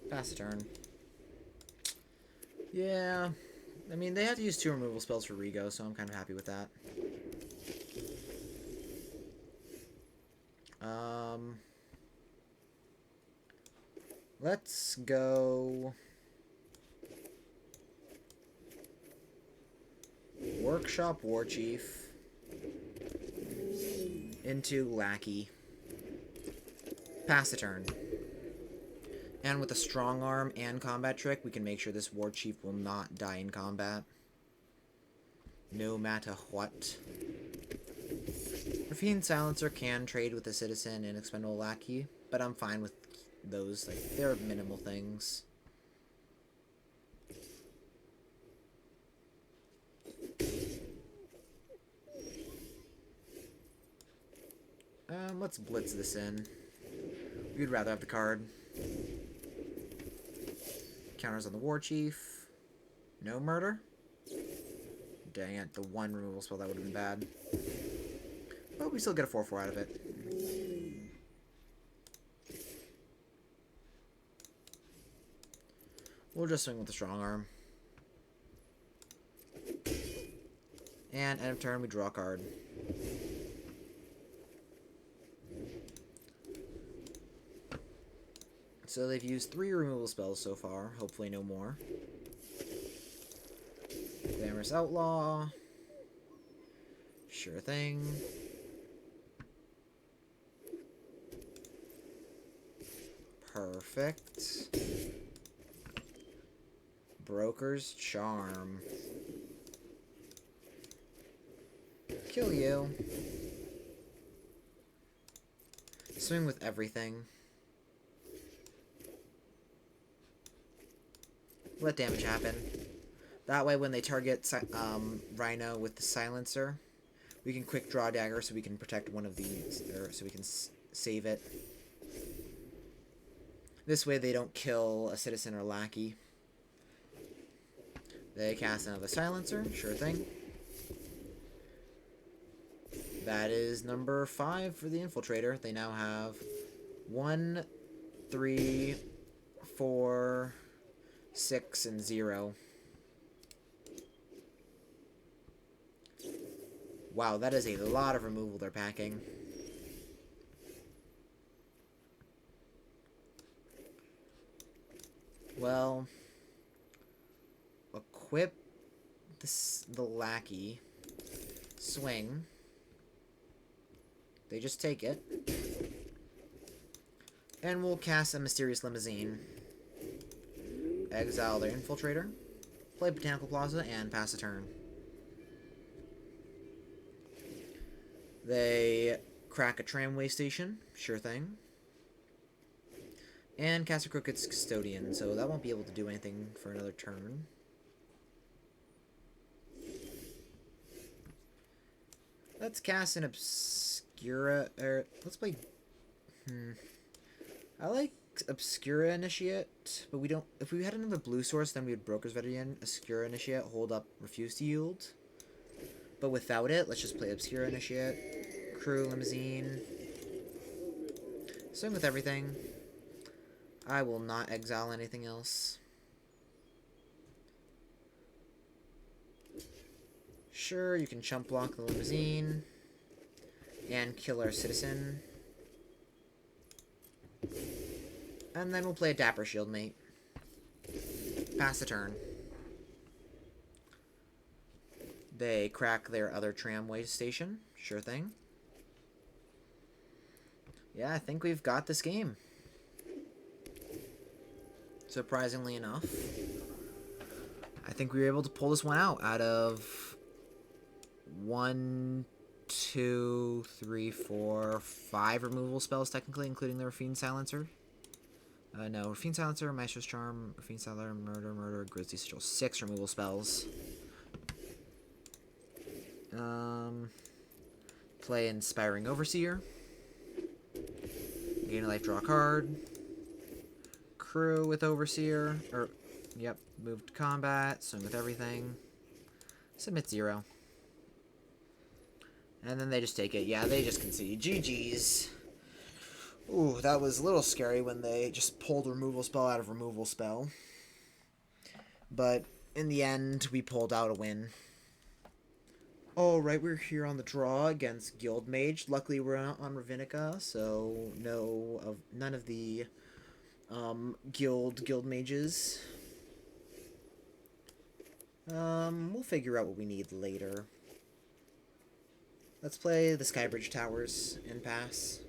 Pass the turn. Yeah, I mean, they have to use 2 removal spells for Rego, so I'm kind of happy with that. Let's go Workshop Warchief into Lackey. Pass the turn. And with a Strong Arm and Combat Trick, we can make sure this Warchief will not die in combat. No matter what. Fiend Silencer can trade with a Citizen and Expendable Lackey, but I'm fine with those. Like, they're minimal things. Let's blitz this in. We'd rather have the card. Counters on the War Chief. No murder? Dang it, the one removal spell, that would have been bad. But we still get a 4/4 out of it. We'll just swing with the Strong Arm. And end of turn, we draw a card. So they've used 3 removal spells so far, hopefully no more. Glamorous Outlaw. Sure thing. Perfect. Broker's Charm. Kill you. Swing with everything. Let damage happen. That way when they target Rhino with the Silencer, we can quick draw dagger so we can protect one of these, or so we can save it. This way they don't kill a Citizen or Lackey. They cast another Silencer, sure thing. That is number 5 for the Infiltrator. They now have 1, 3, 4, 6, and 0. Wow, that is a lot of removal they're packing. Well, equip the Lackey. Swing. They just take it. And we'll cast a Mysterious Limousine. Exile their Infiltrator. Play Botanical Plaza and pass a turn. They crack a tramway station. Sure thing. And cast a Crooked Custodian, so that won't be able to do anything for another turn. Let's cast an Obscura, let's play, I like Obscura Initiate, but we don't, if we had another blue source, then we would Broker's Veteran, Obscura Initiate, hold up, refuse to yield. But without it, let's just play Obscura Initiate, Crew Limousine, swing with everything. I will not exile anything else. Sure, you can chump block the Limousine and kill our Citizen. And then we'll play a Dapper Shieldmate. Pass the turn. They crack their other tramway station. Sure thing. Yeah, I think we've got this game. Surprisingly enough. I think we were able to pull this one out of 1, 2, 3, 4, 5 removal spells, technically, including the Fiend Silencer. No, Fiend Silencer, Maestro's Charm, Fiend Silencer, Murder, Grizzly Sigil. 6 removal spells. Play Inspiring Overseer. Gain a life, draw a card. Crew with Overseer. Yep, move to combat, swing with everything. Submit 0. And then they just take it. Yeah, they just concede. GG's. Ooh, that was a little scary when they just pulled removal spell out of removal spell. But in the end, we pulled out a win. Alright, we're here on the draw against Guild Mage. Luckily, we're not on Ravinica, so none of the guild mages. We'll figure out what we need later. Let's play the Skybridge Towers and pass.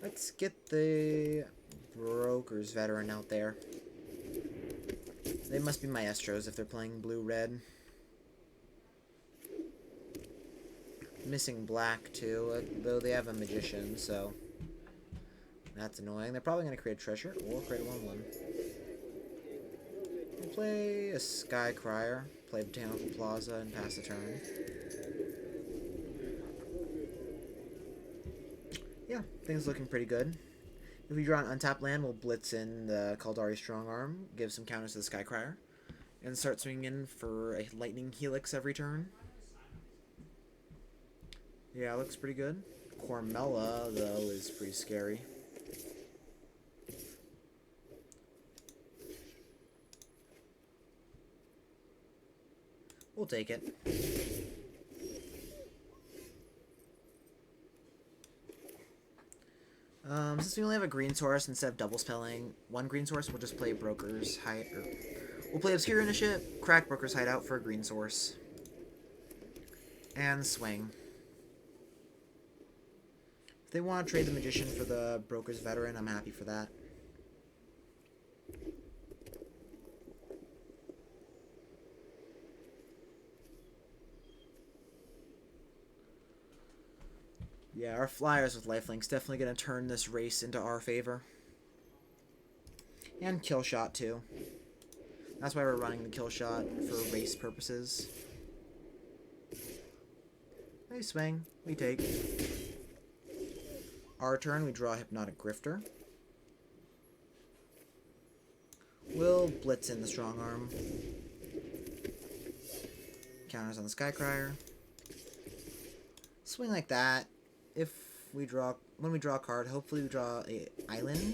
Let's get the Broker's Veteran out there. They must be Maestros if they're playing blue-red. Missing black, too, though they have a Magician, so... That's annoying. They're probably going to create a treasure or create a 1-1. We'll play a Sky Crier, play Botanical Plaza, and pass the turn. Yeah, things looking pretty good. If we draw an untapped land, we'll blitz in the Kaldari Strongarm, give some counters to the Sky Crier, and start swinging in for a Lightning Helix every turn. Yeah, it looks pretty good. Cormella, though, is pretty scary. We'll take it. Since we only have a green source, instead of double spelling one green source, we'll just play Broker's Hideout. We'll play Obscure Initiate, crack Broker's Hideout for a green source. And swing. If they want to trade the Magician for the Broker's Veteran, I'm happy for that. Yeah, our flyers with lifelink's definitely going to turn this race into our favor. And kill shot, too. That's why we're running the kill shot for race purposes. They swing. We take. Our turn, we draw Hypnotic Grifter. We'll blitz in the Strongarm. Counters on the Sky Crier. Swing like that. If we draw, when we draw a card, hopefully we draw a island,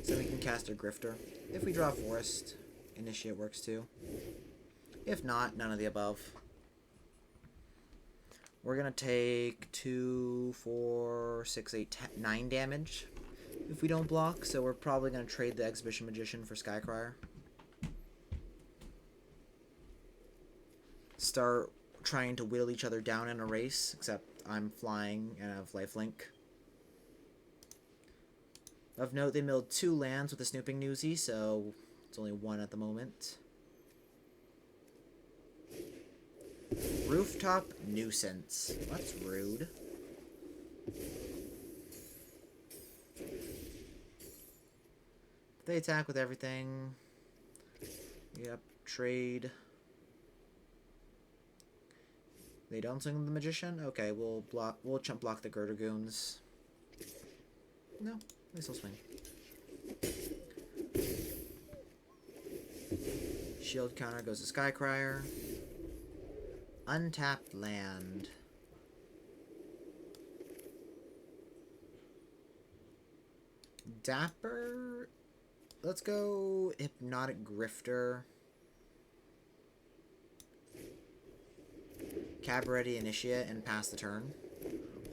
so we can cast a Grifter. If we draw a forest, Initiate works too. If not, none of the above. We're gonna take 2, 4, 6, 8, 10, 9 damage if we don't block, so we're probably gonna trade the Exhibition Magician for Sky Crier. Start trying to whittle each other down in a race, except I'm flying and I have lifelink. Of note, they milled 2 lands with a Snooping Newsy, so it's only 1 at the moment. Rooftop Nuisance. That's rude. They attack with everything. Yep, trade. They don't swing with the Magician? Okay, we'll chump block the Girder Goons. No, they still swing. Shield counter goes to Sky Crier. Untapped land. Dapper. Let's go Hypnotic Grifter. Cabaret Initiate and pass the turn.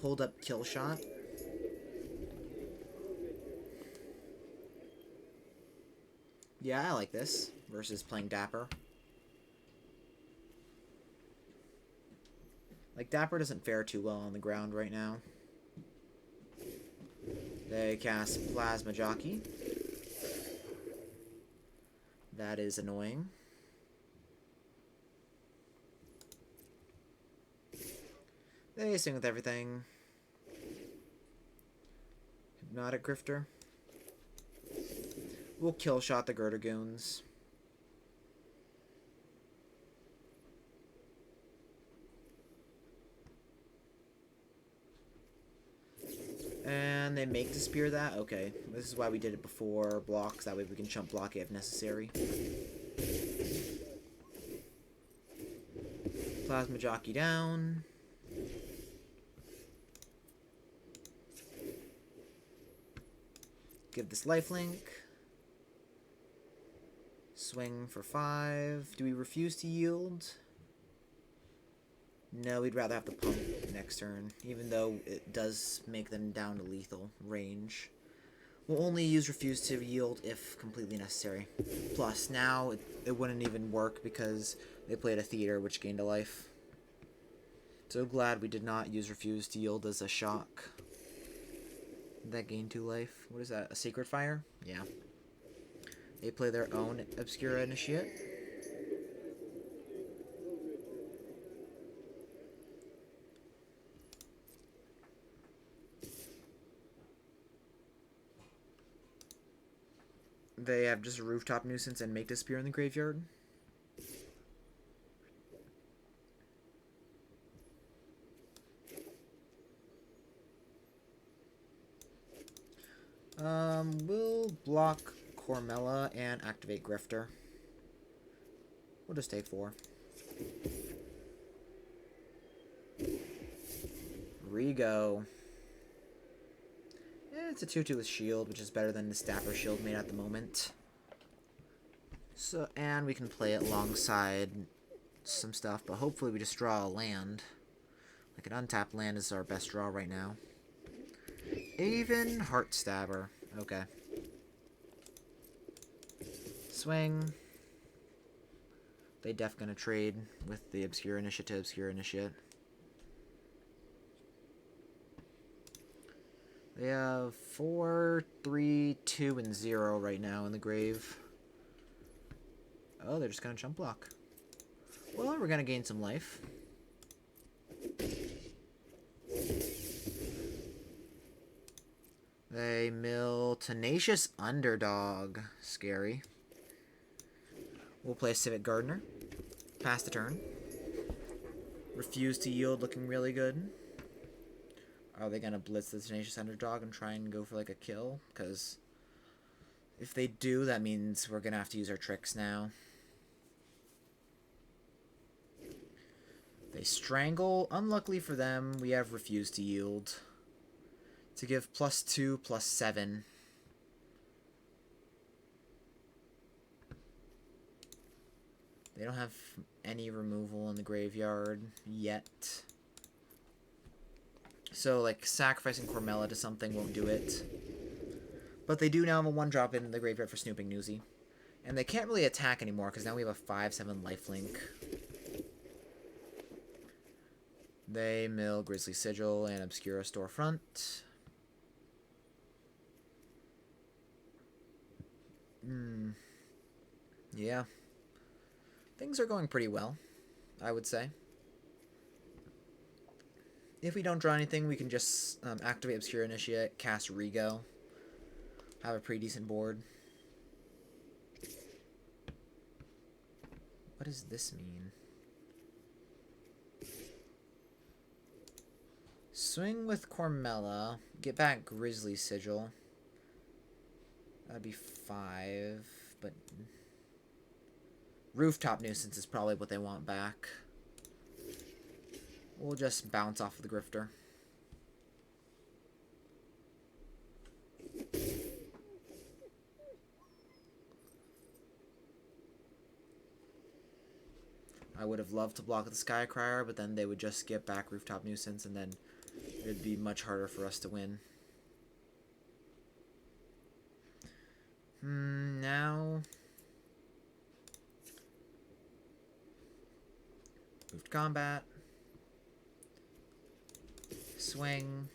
Hold up Kill Shot. Yeah, I like this versus playing Dapper. Like, Dapper doesn't fare too well on the ground right now. They cast Plasma Jockey. That is annoying. They sing with everything. Hypnotic Grifter. We'll kill shot the Girder Goons. And they make to spear that? Okay. This is why we did it before blocks. That way we can chump block it if necessary. Plasma Jockey down. Give this lifelink. Swing for 5. Do we refuse to yield? No, we'd rather have the pump next turn, even though it does make them down to lethal range. We'll only use refuse to yield if completely necessary. Plus, now it wouldn't even work because they played a theater, which gained a life. So glad we did not use refuse to yield as a shock. That gained 2 life. What is that? A Sacred Fire? Yeah. They play their own Obscura Initiate. They have just a Rooftop Nuisance and Make Disappear in the graveyard. We'll block Cormella and activate Grifter. We'll just take 4. Rego. Yeah, it's a 2-2 with shield, which is better than the Staffer shield made at the moment. So, and we can play it alongside some stuff, but hopefully we just draw a land. Like an untapped land is our best draw right now. Even Heartstabber. Okay. Swing. They def gonna trade with the Obscure Initiate to Obscure Initiate. They have 4, 3, 2, and 0 right now in the grave. Oh, they're just gonna jump block. Well, we're gonna gain some life. They mill Tenacious Underdog. Scary. We'll play Civic Gardener. Pass the turn. Refuse to yield, looking really good. Are they going to blitz the Tenacious Underdog and try and go for like a kill? Because if they do, that means we're going to have to use our tricks now. They strangle. Unluckily for them, we have Refuse to Yield. To give +2, +7. They don't have any removal in the graveyard yet. So, like, sacrificing Cormella to something won't do it. But they do now have a 1-drop in the graveyard for Snooping Newsy. And they can't really attack anymore, because now we have a 5/7 lifelink. They mill Grizzly Sigil and Obscura Storefront. Yeah. Things are going pretty well, I would say. If we don't draw anything, we can just activate Obscure Initiate, cast Rego. Have a pretty decent board. What does this mean? Swing with Cormella. Get back Grizzly Sigil. That'd be 5, but Rooftop Nuisance is probably what they want back. We'll just bounce off of the Grifter. I would have loved to block the Skycrier, but then they would just get back Rooftop Nuisance, and then it'd be much harder for us to win. Now... Move to combat. Swing.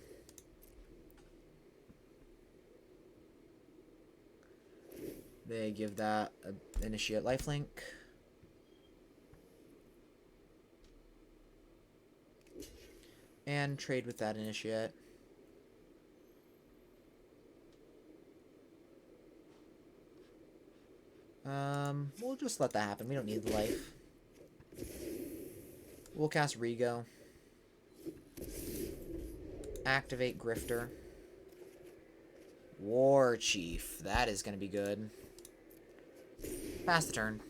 They give that an Initiate lifelink. And trade with that Initiate. We'll just let that happen. We don't need the life. We'll cast Rego. Activate Grifter. War Chief. That is going to be good. Pass the turn.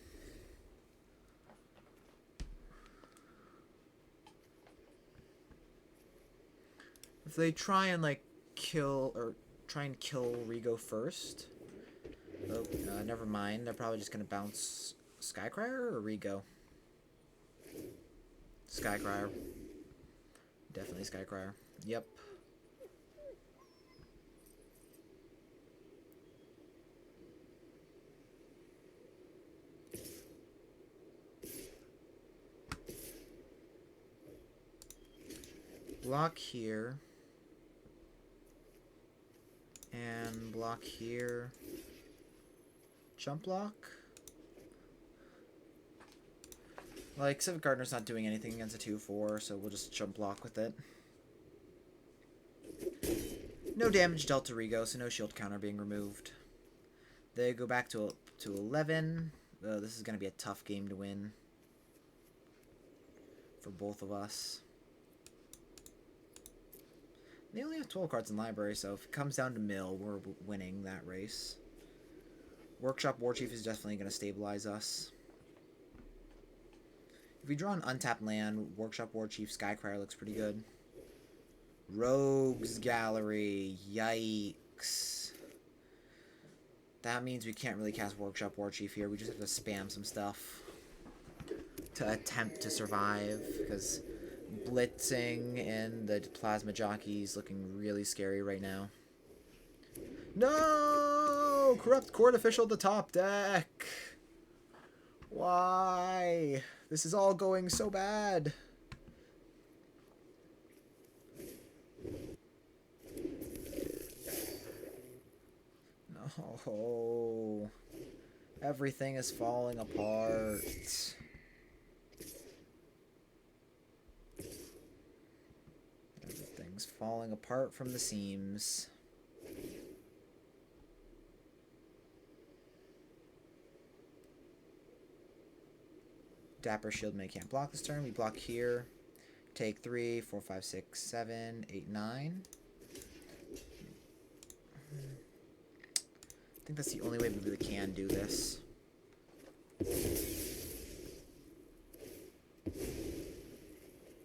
If they try and, like, kill Rego first... Oh, never mind. They're probably just going to bounce Skycrier or Rego? Skycrier. Definitely Skycrier. Yep. Block here. And block here. Jump block. Like, Civic Gardener's not doing anything against a 2/4, so we'll just jump block with it. No damage dealt to Rego, so no shield counter being removed. They go back to 11. This is going to be a tough game to win for both of us. They only have 12 cards in library, so if it comes down to mill, we're winning that race. Workshop Warchief is definitely going to stabilize us. If we draw an untapped land, Workshop Warchief Skycrier looks pretty good. Rogues Gallery. Yikes. That means we can't really cast Workshop Warchief here. We just have to spam some stuff to attempt to survive, because blitzing and the Plasma Jockey is looking really scary right now. No! Corrupt Court Official at the top deck! Why? This is all going so bad. No. Everything is falling apart. Everything's falling apart from the seams. Dapper Shieldman can't block this turn. We block here. Take 3, 4, 5, 6, 7, 8, 9. I think that's the only way we really can do this.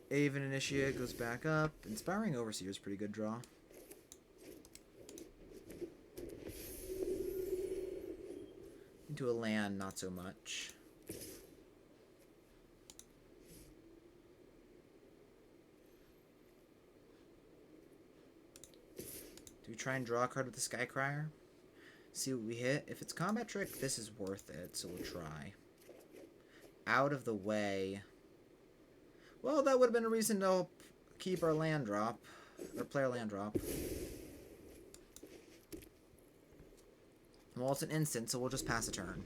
Aven Initiate goes back up. Inspiring Overseer is a pretty good draw. Into a land, not so much. Do we try and draw a card with the Skycrier? See what we hit. If it's combat trick, this is worth it, so we'll try. Out of the way. Well, that would have been a reason to keep our land drop, or play our land drop. Well, it's an instant, so we'll just pass a turn.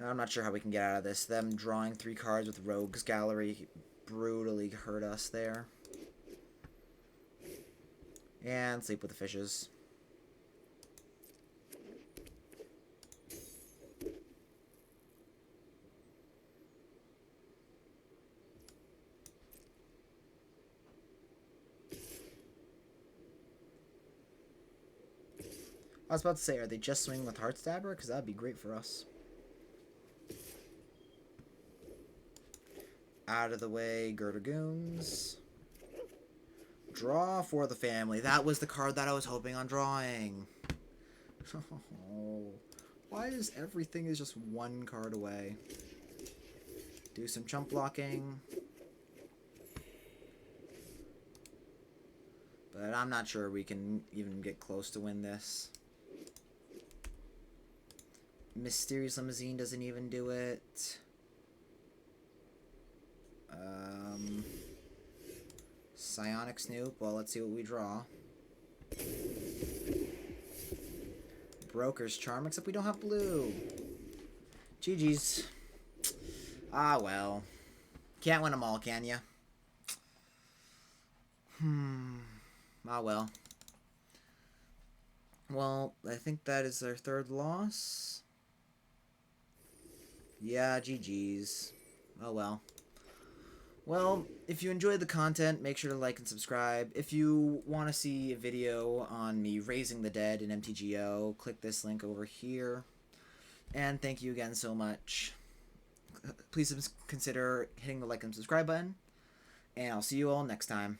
I'm not sure how we can get out of this. Them drawing 3 cards with Rogues Gallery brutally hurt us there. And Sleep with the Fishes. I was about to say, are they just swinging with Heartstabber? Because that would be great for us. Out of the way, Girder Goons. Draw for the family. That was the card that I was hoping on drawing. Oh, why is everything is just one card away? Do some chump blocking. But I'm not sure we can even get close to win this. Mysterious Limousine doesn't even do it. Psionic Snoop. Well, let's see what we draw. Broker's Charm, except we don't have blue. GG's. Ah, well. Can't win them all, can ya? Ah, well. Well, I think that is our 3rd loss. Yeah, GG's. Oh, well. Well, if you enjoyed the content, make sure to like and subscribe. If you want to see a video on me raising the dead in MtGO, click this link over here. And thank you again so much. Please consider hitting the like and subscribe button. And I'll see you all next time.